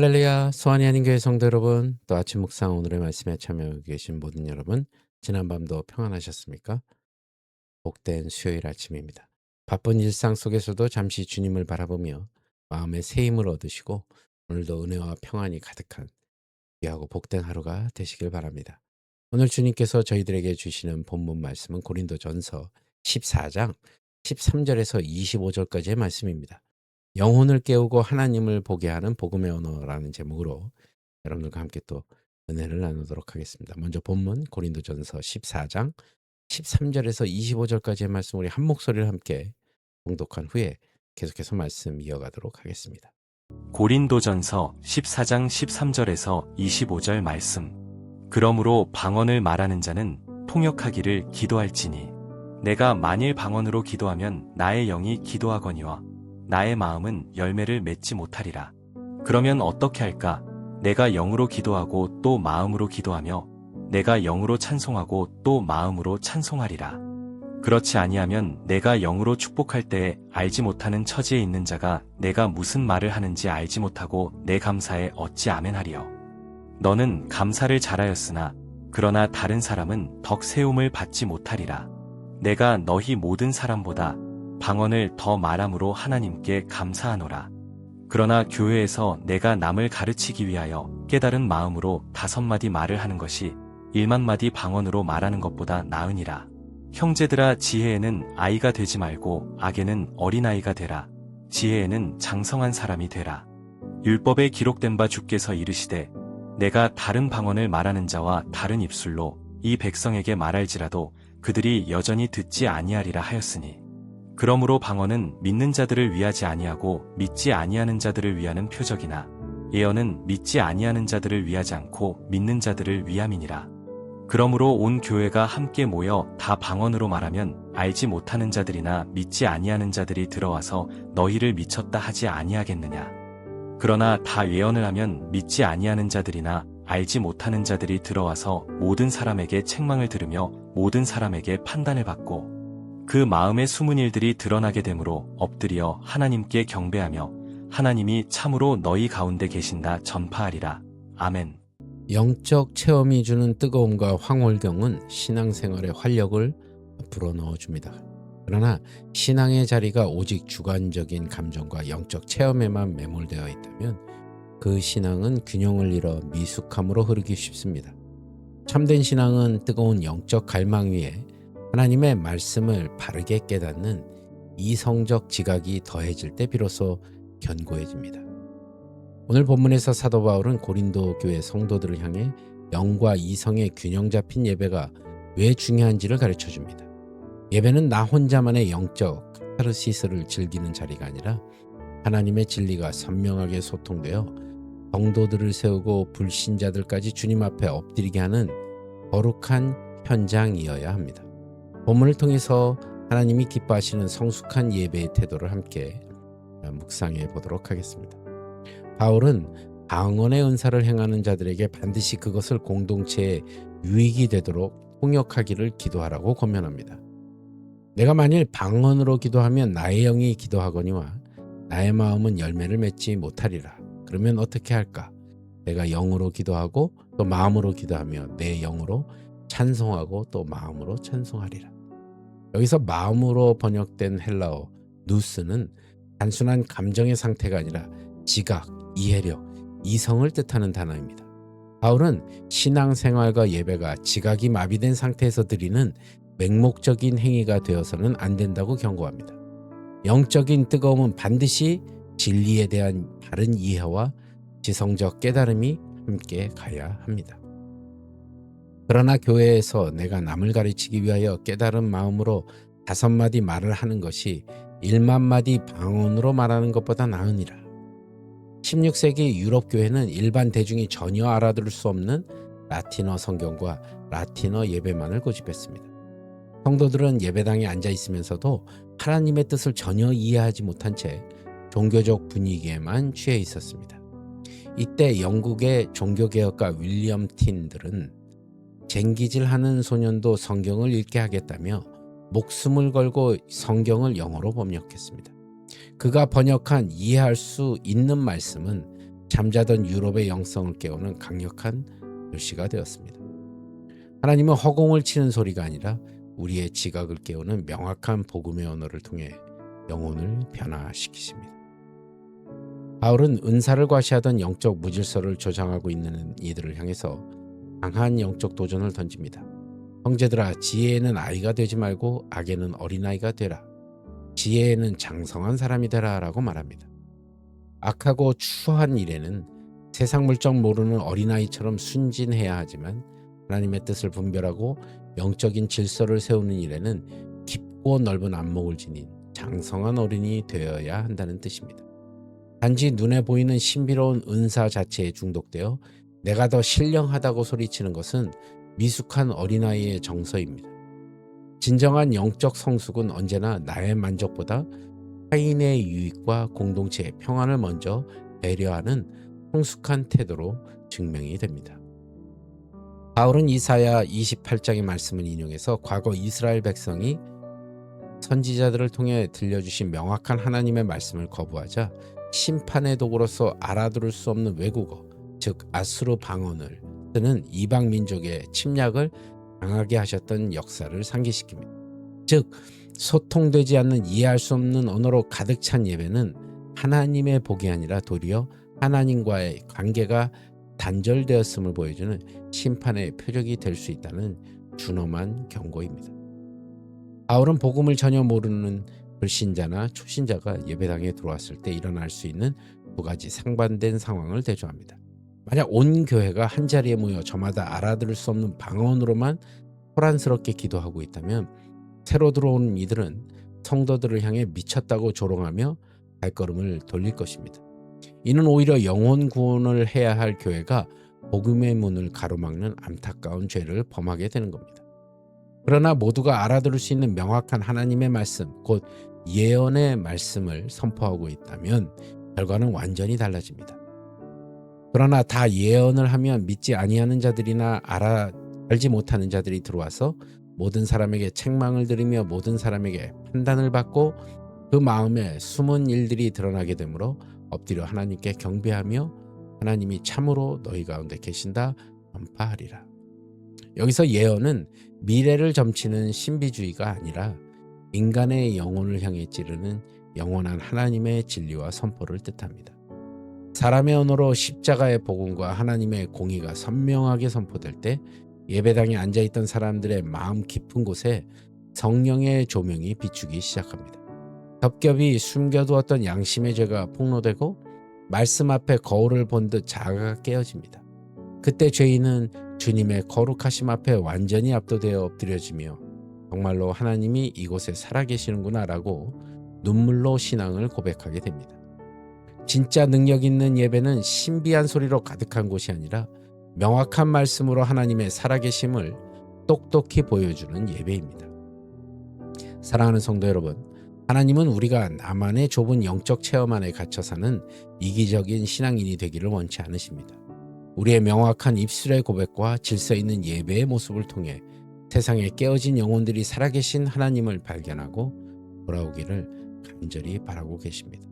할렐루야, 소원이 아닌 교회 성도 여러분, 또 아침 묵상 오늘의 말씀에 참여하고 계신 모든 여러분, 지난밤도 평안하셨습니까? 복된 수요일 아침입니다. 바쁜 일상 속에서도 잠시 주님을 바라보며 마음의 새 힘을 얻으시고 오늘도 은혜와 평안이 가득한 귀하고 복된 하루가 되시길 바랍니다. 오늘 주님께서 저희들에게 주시는 본문 말씀은 고린도전서 14장 13절에서 25절까지의 말씀입니다. 영혼을 깨우고 하나님을 보게 하는 복음의 언어라는 제목으로 여러분들과 함께 또 은혜를 나누도록 하겠습니다. 먼저 본문 고린도전서 14장 13절에서 25절까지의 말씀 우리 한 목소리를 함께 봉독한 후에 계속해서 말씀 이어가도록 하겠습니다. 고린도전서 14장 13절에서 25절 말씀. 그러므로 방언을 말하는 자는 통역하기를 기도할지니 내가 만일 방언으로 기도하면 나의 영이 기도하거니와 나의 마음은 열매를 맺지 못하리라. 그러면 어떻게 할까? 내가 영으로 기도하고 또 마음으로 기도하며 내가 영으로 찬송하고 또 마음으로 찬송하리라. 그렇지 아니하면 내가 영으로 축복할 때에 알지 못하는 처지에 있는 자가 내가 무슨 말을 하는지 알지 못하고 내 감사에 어찌 아멘하리요. 너는 감사를 잘하였으나 그러나 다른 사람은 덕 세움을 받지 못하리라. 내가 너희 모든 사람보다 방언을 더 말함으로 하나님께 감사하노라. 그러나 교회에서 내가 남을 가르치기 위하여 깨달은 마음으로 5마디 말을 하는 것이 1만마디 방언으로 말하는 것보다 나으니라. 형제들아, 지혜에는 아이가 되지 말고 악에는 어린아이가 되라. 지혜에는 장성한 사람이 되라. 율법에 기록된 바 주께서 이르시되 내가 다른 방언을 말하는 자와 다른 입술로 이 백성에게 말할지라도 그들이 여전히 듣지 아니하리라 하였으니 그러므로 방언은 믿는 자들을 위하지 아니하고 믿지 아니하는 자들을 위하는 표적이나 예언은 믿지 아니하는 자들을 위하지 않고 믿는 자들을 위함이니라. 그러므로 온 교회가 함께 모여 다 방언으로 말하면 알지 못하는 자들이나 믿지 아니하는 자들이 들어와서 너희를 미쳤다 하지 아니하겠느냐. 그러나 다 예언을 하면 믿지 아니하는 자들이나 알지 못하는 자들이 들어와서 모든 사람에게 책망을 들으며 모든 사람에게 판단을 받고 그 마음의 숨은 일들이 드러나게 되므로 엎드려 하나님께 경배하며 하나님이 참으로 너희 가운데 계신다 전파하리라. 아멘. 영적 체험이 주는 뜨거움과 황홀경은 신앙생활의 활력을 불어넣어줍니다. 그러나 신앙의 자리가 오직 주관적인 감정과 영적 체험에만 매몰되어 있다면 그 신앙은 균형을 잃어 미숙함으로 흐르기 쉽습니다. 참된 신앙은 뜨거운 영적 갈망 위에 하나님의 말씀을 바르게 깨닫는 이성적 지각이 더해질 때 비로소 견고해집니다. 오늘 본문에서 사도 바울은 고린도 교회 성도들을 향해 영과 이성의 균형 잡힌 예배가 왜 중요한지를 가르쳐줍니다. 예배는 나 혼자만의 영적 카타르시스를 즐기는 자리가 아니라 하나님의 진리가 선명하게 소통되어 성도들을 세우고 불신자들까지 주님 앞에 엎드리게 하는 거룩한 현장이어야 합니다. 본문을 통해서 하나님이 기뻐하시는 성숙한 예배의 태도를 함께 묵상해 보도록 하겠습니다. 바울은 방언의 은사를 행하는 자들에게 반드시 그것을 공동체의 유익이 되도록 통역하기를 기도하라고 권면합니다. 내가 만일 방언으로 기도하면 나의 영이 기도하거니와 나의 마음은 열매를 맺지 못하리라. 그러면 어떻게 할까? 내가 영으로 기도하고 또 마음으로 기도하며 내 영으로 찬송하고 또 마음으로 찬송하리라. 여기서 마음으로 번역된 헬라어 누스는 단순한 감정의 상태가 아니라 지각, 이해력, 이성을 뜻하는 단어입니다. 바울은 신앙생활과 예배가 지각이 마비된 상태에서 드리는 맹목적인 행위가 되어서는 안 된다고 경고합니다. 영적인 뜨거움은 반드시 진리에 대한 바른 이해와 지성적 깨달음이 함께 가야 합니다. 그러나 교회에서 내가 남을 가르치기 위하여 깨달은 마음으로 5마디 말을 하는 것이 1만마디 방언으로 말하는 것보다 나으니라. 16세기 유럽 교회는 일반 대중이 전혀 알아들을 수 없는 라틴어 성경과 라틴어 예배만을 고집했습니다. 성도들은 예배당에 앉아 있으면서도 하나님의 뜻을 전혀 이해하지 못한 채 종교적 분위기에만 취해 있었습니다. 이때 영국의 종교개혁가 윌리엄 틴들은 쟁기질하는 소년도 성경을 읽게 하겠다며 목숨을 걸고 성경을 영어로 번역했습니다. 그가 번역한 이해할 수 있는 말씀은 잠자던 유럽의 영성을 깨우는 강력한 글씨가 되었습니다. 하나님은 허공을 치는 소리가 아니라 우리의 지각을 깨우는 명확한 복음의 언어를 통해 영혼을 변화시키십니다. 바울은 은사를 과시하던 영적 무질서를 조장하고 있는 이들을 향해서 강한 영적 도전을 던집니다. 형제들아, 지혜에는 아이가 되지 말고 악에는 어린아이가 되라. 지혜에는 장성한 사람이 되라 라고 말합니다. 악하고 추한 일에는 세상 물정 모르는 어린아이처럼 순진해야 하지만 하나님의 뜻을 분별하고 영적인 질서를 세우는 일에는 깊고 넓은 안목을 지닌 장성한 어린이 되어야 한다는 뜻입니다. 단지 눈에 보이는 신비로운 은사 자체에 중독되어 내가 더 신령하다고 소리치는 것은 미숙한 어린아이의 정서입니다. 진정한 영적 성숙은 언제나 나의 만족보다 타인의 유익과 공동체의 평안을 먼저 배려하는 성숙한 태도로 증명이 됩니다. 바울은 이사야 28장의 말씀을 인용해서 과거 이스라엘 백성이 선지자들을 통해 들려주신 명확한 하나님의 말씀을 거부하자 심판의 도구로서 알아들을 수 없는 외국어, 즉 아수르 방언을 쓰는 이방 민족의 침략을 당하게 하셨던 역사를 상기시킵니다. 즉 소통되지 않는 이해할 수 없는 언어로 가득 찬 예배는 하나님의 복이 아니라 도리어 하나님과의 관계가 단절되었음을 보여주는 심판의 표적이 될 수 있다는 준엄한 경고입니다. 바울은 복음을 전혀 모르는 불신자나 초신자가 예배당에 들어왔을 때 일어날 수 있는 두 가지 상반된 상황을 대조합니다. 만약 온 교회가 한자리에 모여 저마다 알아들을 수 없는 방언으로만 소란스럽게 기도하고 있다면 새로 들어오는 이들은 성도들을 향해 미쳤다고 조롱하며 발걸음을 돌릴 것입니다. 이는 오히려 영혼 구원을 해야 할 교회가 복음의 문을 가로막는 안타까운 죄를 범하게 되는 겁니다. 그러나 모두가 알아들을 수 있는 명확한 하나님의 말씀, 곧 예언의 말씀을 선포하고 있다면 결과는 완전히 달라집니다. 그러나 다 예언을 하면 믿지 아니하는 자들이나 알지 못하는 자들이 들어와서 모든 사람에게 책망을 들으며 모든 사람에게 판단을 받고 그 마음에 숨은 일들이 드러나게 되므로 엎드려 하나님께 경배하며 하나님이 참으로 너희 가운데 계신다 전파하리라. 여기서 예언은 미래를 점치는 신비주의가 아니라 인간의 영혼을 향해 찌르는 영원한 하나님의 진리와 선포를 뜻합니다. 사람의 언어로 십자가의 복음과 하나님의 공의가 선명하게 선포될 때 예배당에 앉아있던 사람들의 마음 깊은 곳에 성령의 조명이 비추기 시작합니다. 겹겹이 숨겨두었던 양심의 죄가 폭로되고 말씀 앞에 거울을 본 듯 자아가 깨어집니다. 그때 죄인은 주님의 거룩하심 앞에 완전히 압도되어 엎드려지며 정말로 하나님이 이곳에 살아계시는구나 라고 눈물로 신앙을 고백하게 됩니다. 진짜 능력 있는 예배는 신비한 소리로 가득한 곳이 아니라 명확한 말씀으로 하나님의 살아계심을 똑똑히 보여주는 예배입니다. 사랑하는 성도 여러분, 하나님은 우리가 나만의 좁은 영적 체험 안에 갇혀 사는 이기적인 신앙인이 되기를 원치 않으십니다. 우리의 명확한 입술의 고백과 질서 있는 예배의 모습을 통해 세상에 깨어진 영혼들이 살아계신 하나님을 발견하고 돌아오기를 간절히 바라고 계십니다.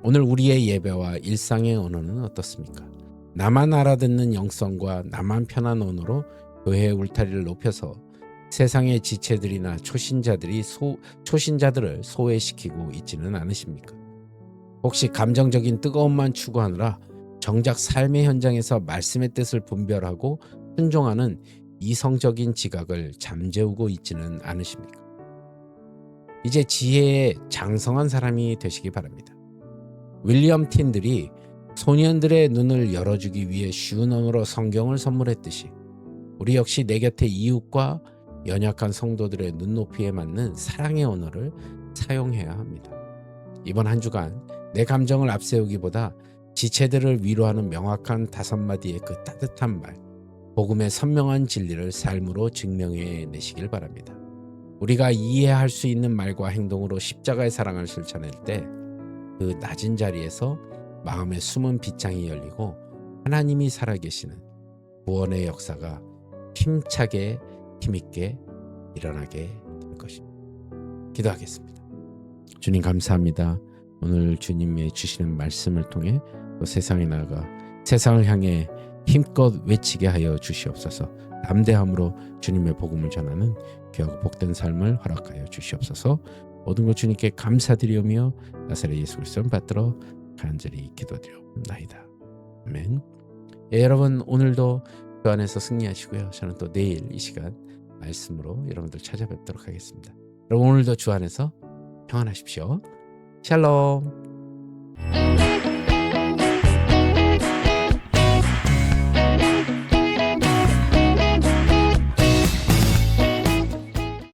오늘 우리의 예배와 일상의 언어는 어떻습니까? 나만 알아듣는 영성과 나만 편한 언어로 교회의 울타리를 높여서 세상의 지체들이나 초신자들을 소외시키고 있지는 않으십니까? 혹시 감정적인 뜨거움만 추구하느라 정작 삶의 현장에서 말씀의 뜻을 분별하고 순종하는 이성적인 지각을 잠재우고 있지는 않으십니까? 이제 지혜의 장성한 사람이 되시기 바랍니다. 윌리엄 틴들이 소년들의 눈을 열어주기 위해 쉬운 언어로 성경을 선물했듯이 우리 역시 내 곁의 이웃과 연약한 성도들의 눈높이에 맞는 사랑의 언어를 사용해야 합니다. 이번 한 주간 내 감정을 앞세우기보다 지체들을 위로하는 명확한 5마디의 그 따뜻한 말, 복음의 선명한 진리를 삶으로 증명해 내시길 바랍니다. 우리가 이해할 수 있는 말과 행동으로 십자가의 사랑을 실천할 때 그 낮은 자리에서 마음의 숨은 빗장이 열리고 하나님이 살아계시는 구원의 역사가 힘차게 힘있게 일어나게 될 것입니다. 기도하겠습니다. 주님 감사합니다. 오늘 주님의 주시는 말씀을 통해 또 세상에 나가 세상을 향해 힘껏 외치게 하여 주시옵소서. 담대함으로 주님의 복음을 전하는 귀하고 복된 삶을 허락하여 주시옵소서. 모든 것 주님께 감사드리오며 나사렛 예수 그리스도를 받들어 간절히 기도드리옵나이다. 아멘. 예, 여러분 오늘도 그 안에서 승리하시고요. 저는 또 내일 이 시간 말씀으로 여러분들 찾아뵙도록 하겠습니다. 여러분 오늘도 주 안에서 평안하십시오. 샬롬.